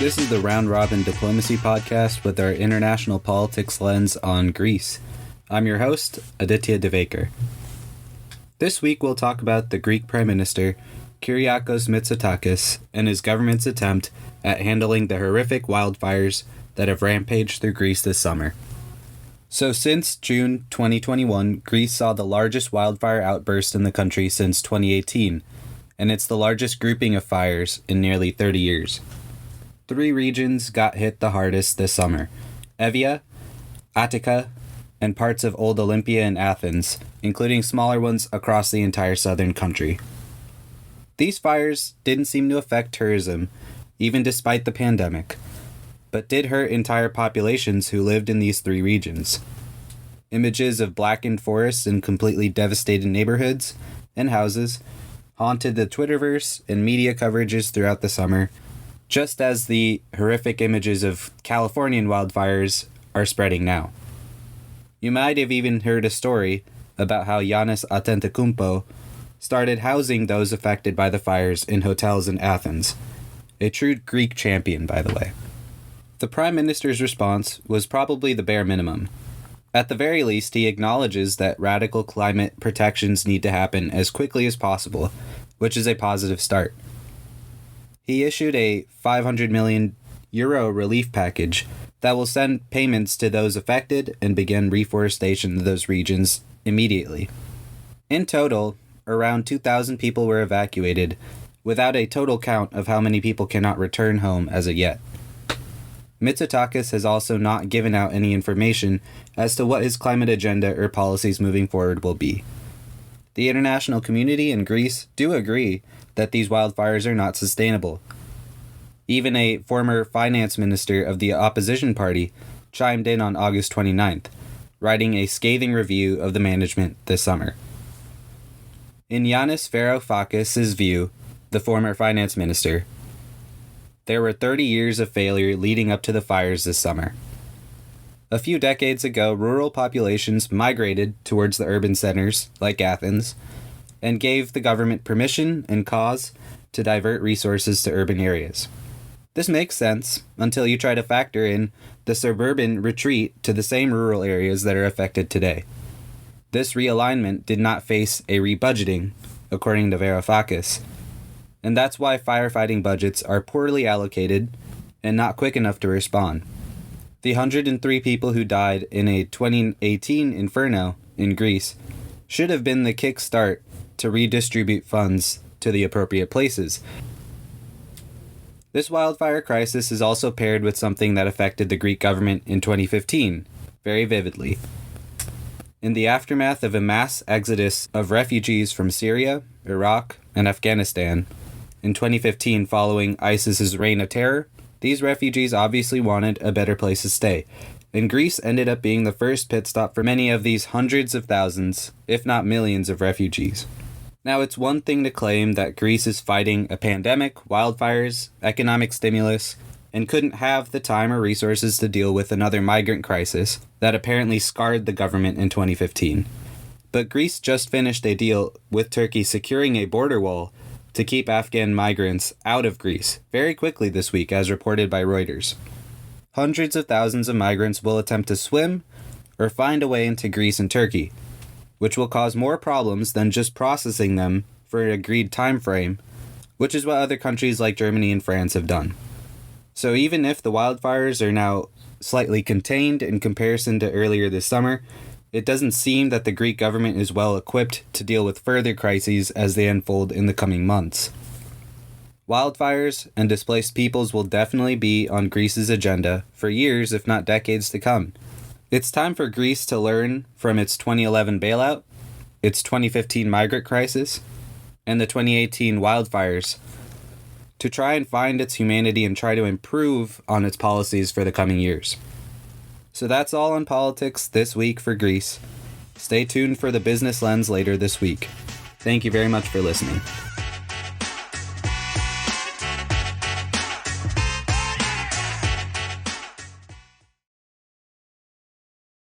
This is the Round Robin Diplomacy Podcast with our international politics lens on Greece. I'm your host, Aaditya. This week we'll talk about the Greek Prime Minister, Kyriakos Mitsotakis, and his government's attempt at handling the horrific wildfires that have rampaged through Greece this summer. So since June 2021, Greece saw the largest wildfire outburst in the country since 2018, and it's the largest grouping of fires in nearly 30 years. 3 regions got hit the hardest this summer: Evia, Attica, and parts of Old Olympia and Athens, including smaller ones across the entire southern country. These fires didn't seem to affect tourism, even despite the pandemic, but did hurt entire populations who lived in these 3 regions. Images of blackened forests and completely devastated neighborhoods and houses haunted the Twitterverse and media coverages throughout the summer, just as the horrific images of Californian wildfires are spreading now. You might have even heard a story about how Yannis Antetokounmpo started housing those affected by the fires in hotels in Athens. A true Greek champion, by the way. The Prime Minister's response was probably the bare minimum. At the very least, he acknowledges that radical climate protections need to happen as quickly as possible, which is a positive start. He issued a €500 million relief package that will send payments to those affected and begin reforestation of those regions immediately. In total, around 2,000 people were evacuated, without a total count of how many people cannot return home as of yet. Mitsotakis has also not given out any information as to what his climate agenda or policies moving forward will be. The international community and Greece do agree that these wildfires are not sustainable. Even a former finance minister of the opposition party chimed in on August 29th, writing a scathing review of the management this summer. In Yannis Varoufakis' view, the former finance minister, there were 30 years of failure leading up to the fires this summer. A few decades ago, rural populations migrated towards the urban centers, like Athens, and gave the government permission and cause to divert resources to urban areas. This makes sense until you try to factor in the suburban retreat to the same rural areas that are affected today. This realignment did not face a rebudgeting, according to Varoufakis, and that's why firefighting budgets are poorly allocated and not quick enough to respond. The 103 people who died in a 2018 inferno in Greece should have been the kickstart to redistribute funds to the appropriate places. This wildfire crisis is also paired with something that affected the Greek government in 2015, very vividly. In the aftermath of a mass exodus of refugees from Syria, Iraq, and Afghanistan, in 2015 following ISIS's reign of terror, these refugees obviously wanted a better place to stay, and Greece ended up being the first pit stop for many of these hundreds of thousands, if not millions, of refugees. Now, it's one thing to claim that Greece is fighting a pandemic, wildfires, economic stimulus, and couldn't have the time or resources to deal with another migrant crisis that apparently scarred the government in 2015. But Greece just finished a deal with Turkey securing a border wall to keep Afghan migrants out of Greece very quickly this week, as reported by Reuters. Hundreds of thousands of migrants will attempt to swim or find a way into Greece and Turkey, which will cause more problems than just processing them for an agreed time frame, which is what other countries like Germany and France have done. So even if the wildfires are now slightly contained in comparison to earlier this summer, it doesn't seem that the Greek government is well equipped to deal with further crises as they unfold in the coming months. Wildfires and displaced peoples will definitely be on Greece's agenda for years, if not decades, to come. It's time for Greece to learn from its 2011 bailout, its 2015 migrant crisis, and the 2018 wildfires to try and find its humanity and try to improve on its policies for the coming years. So that's all on politics this week for Greece. Stay tuned for the business lens later this week. Thank you very much for listening.